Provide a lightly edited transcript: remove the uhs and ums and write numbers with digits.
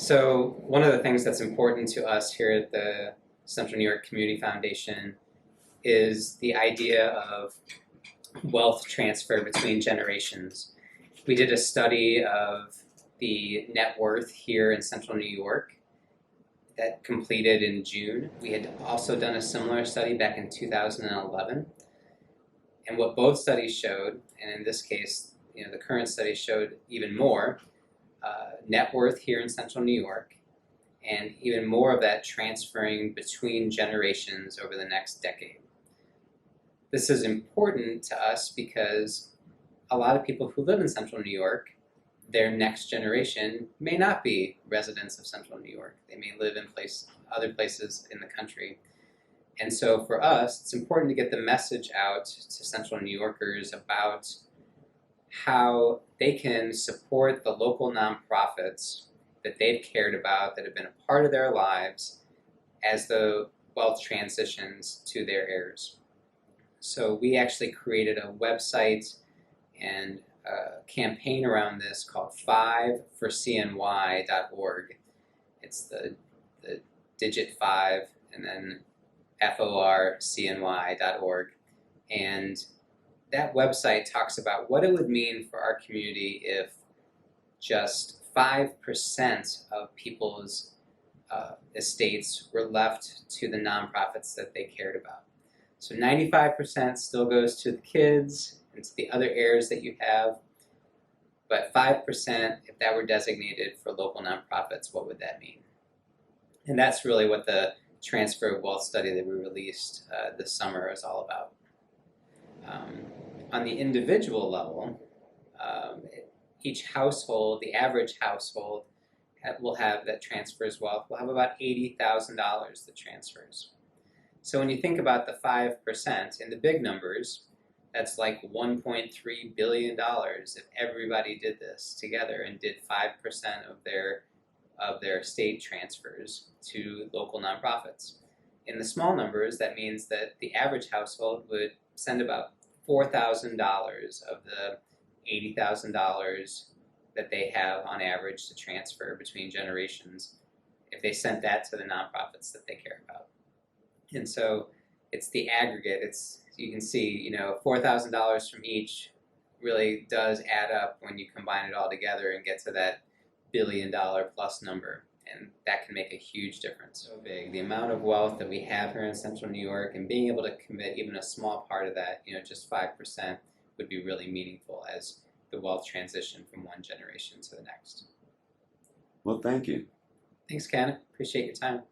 So one of the things that's important to us here at the Central New York Community Foundation is the idea of wealth transfer between generations. We did a study of the net worth here in Central New York that completed in June. We had also done a similar study back in 2011. And what both studies showed, and in this case, the current study showed even more, net worth here in Central New York, and even more of that transferring between generations over the next decade. This is important to us because a lot of people who live in Central New York, their next generation may not be residents of Central New York. They may live in other places in the country. And so for us, it's important to get the message out to Central New Yorkers about how they can support the local nonprofits that they've cared about, that have been a part of their lives as the wealth transitions to their heirs. So we actually created a website and a campaign around this called 5forcny.org. It's the digit 5 and then forcny.org. And that website talks about what it would mean for our community if just 5% of people's estates were left to the nonprofits that they cared about. So 95% still goes to the kids and to the other heirs that you have, but 5%, if that were designated for local nonprofits, what would that mean? And that's really what the transfer of wealth study that we released this summer is all about. On the individual level, each household, the average household, will have that transfers wealth, will have about $80,000 that transfers. So when you think about the 5%, in the big numbers, that's like $1.3 billion if everybody did this together and did 5% of their estate transfers to local nonprofits. In the small numbers, that means that the average household would send about $4,000 of the $80,000 that they have on average to transfer between generations if they sent that to the nonprofits that they care about. And so it's the aggregate. You can see, $4,000 from each really does add up when you combine it all together and get to that billion-dollar plus number. And that can make a huge difference. So big. The amount of wealth that we have here in Central New York and being able to commit even a small part of that, just 5%, would be really meaningful as the wealth transition from one generation to the next. Well, thank you. Thanks, Ken. Appreciate your time.